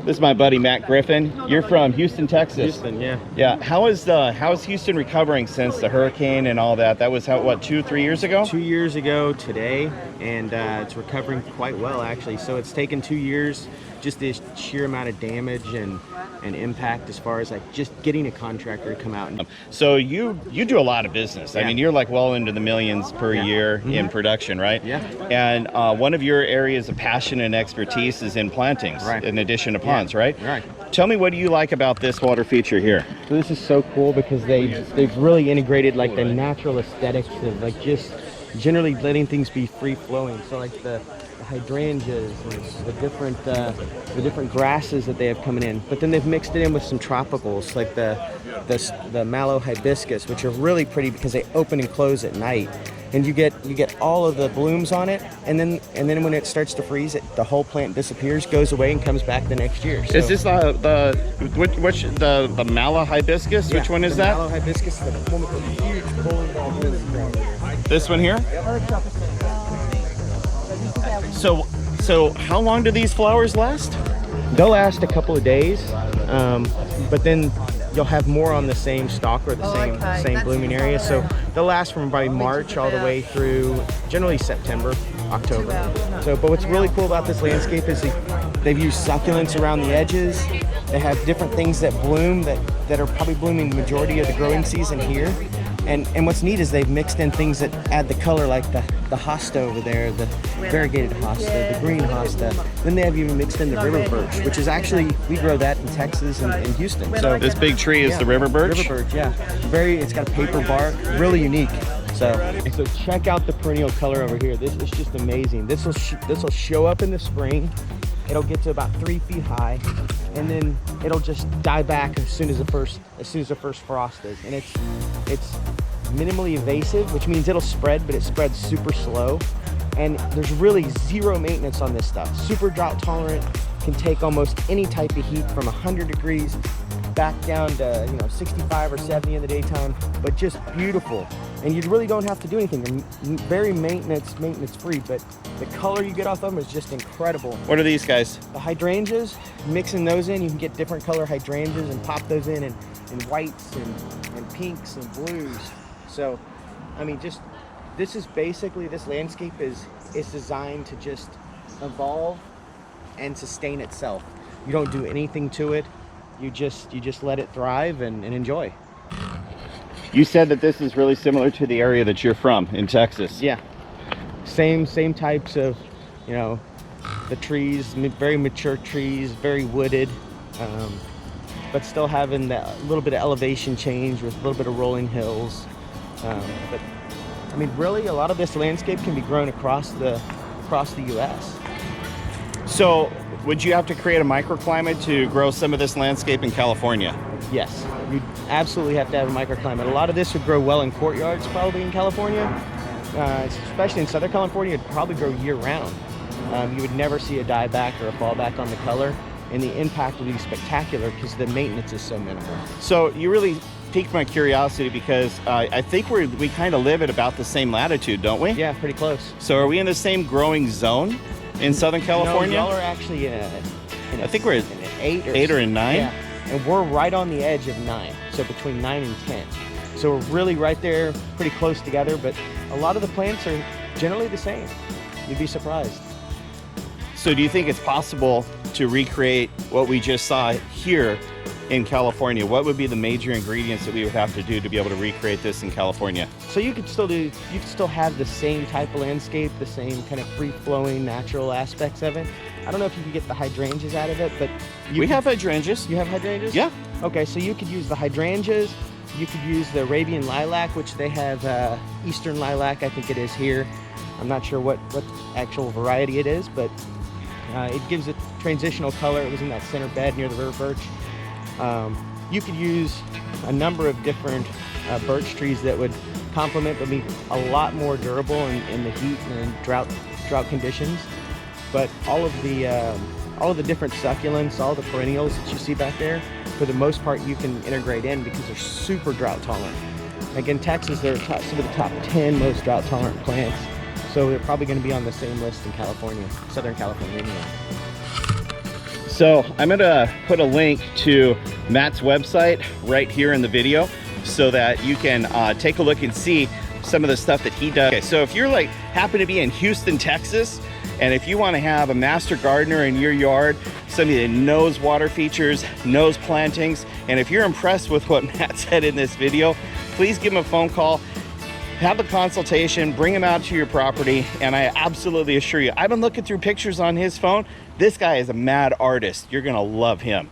This is my buddy Matt Griffin. You're from Houston, Texas. Houston, yeah. Yeah. How is Houston recovering since the hurricane and all that? That was what, 2-3 years ago? 2 years ago today, and it's recovering quite well actually. So it's taken 2 years, just the sheer amount of damage and impact as far as like just getting a contractor to come out. So you do a lot of business. Yeah. I mean, you're like well into the millions per year in production, right? Yeah. And one of your areas of passion and expertise is in plantings, Right. in addition to ponds, right? Right. Tell me, what do you like about this water feature here? So this is so cool because they've really integrated like the natural aesthetics of like just generally letting things be free flowing. So like the hydrangeas and the different grasses that they have coming in, but then they've mixed it in with some tropicals like the mallow hibiscus, which are really pretty because they open and close at night, and you get all of the blooms on it, and then when it starts to freeze, the whole plant disappears, goes away, and comes back the next year. So, Is this the mallow hibiscus? yeah, Which one is the that? mallow hibiscus, the one with the huge bowling ball blooms. This one here? So how long do these flowers last? They'll last a couple of days, but then you'll have more on the same stalk or the same blooming area. So they'll last from probably March all the way through generally September, October. So, but what's really cool about this landscape is they've used succulents around the edges. They have different things that bloom that are probably blooming the majority of the growing season here. And what's neat is they've mixed in things that add the color, like the hosta over there, the variegated hosta, the green hosta. Then they have even mixed in the river birch, which is actually, we grow that in Texas and in Houston. So This big tree is the river birch? River birch, yeah. It's got a paper bark, really unique. So check out the perennial color over here. This is just amazing. This will show up in the spring. It'll get to about 3 feet high, and then it'll just die back as soon as the first frost is. And it's minimally invasive, which means it'll spread, but it spreads super slow. And there's really zero maintenance on this stuff. Super drought tolerant, can take almost any type of heat from 100 degrees back down to 65 or 70 in the daytime, but just beautiful. And you really don't have to do anything. They're very maintenance free, but the color you get off of them is just incredible. What are these guys? The hydrangeas, mixing those in, you can get different color hydrangeas and pop those in whites and pinks and blues. So, I mean, this landscape is designed to just evolve and sustain itself. You don't do anything to it. You just let it thrive and enjoy. You said that this is really similar to the area that you're from in Texas. Yeah, same types of, the trees, very mature trees, very wooded, but still having that little bit of elevation change with a little bit of rolling hills. But I mean, really, a lot of this landscape can be grown across the U.S. So, would you have to create a microclimate to grow some of this landscape in California? Yes, you absolutely have to have a microclimate. A lot of this would grow well in courtyards, probably in California, especially in Southern California. It'd probably grow year-round. You would never see a dieback or a fallback on the color, and the impact would be spectacular because the maintenance is so minimal. So you really piqued my curiosity because I think we kind of live at about the same latitude, don't we? Yeah, pretty close. So are we in the same growing zone in Southern California? No, y'all are actually in I think we're in an 8 or in 9. Yeah, and we're right on the edge of 9, so between 9 and 10. So we're really right there, pretty close together, but a lot of the plants are generally the same. You'd be surprised. So do you think it's possible to recreate what we just saw here in California? What would be the major ingredients that we would have to do to be able to recreate this in California? So you could still have the same type of landscape, the same kind of free-flowing natural aspects of it. I don't know if you can get the hydrangeas out of it, but we have hydrangeas. You have hydrangeas? Yeah. Okay, so you could use the hydrangeas. You could use the Arabian lilac, which they have Eastern lilac, I think it is here. I'm not sure what actual variety it is, but it gives a transitional color. It was in that center bed near the river birch. You could use a number of different birch trees that would complement, but be a lot more durable in the heat and drought conditions. But all of the different succulents, all the perennials that you see back there, for the most part, you can integrate in because they're super drought tolerant. Like in Texas, they're some of the top 10 most drought tolerant plants. So they're probably going to be on the same list in California, Southern California anyway. So I'm gonna put a link to Matt's website right here in the video so that you can take a look and see some of the stuff that he does. Okay, so if you're like happen to be in Houston, Texas, and if you want to have a master gardener in your yard, somebody that knows water features, knows plantings, and if you're impressed with what Matt said in this video, please give him a phone call, have a consultation, bring him out to your property, and I absolutely assure you, I've been looking through pictures on his phone. This guy is a mad artist. You're gonna love him.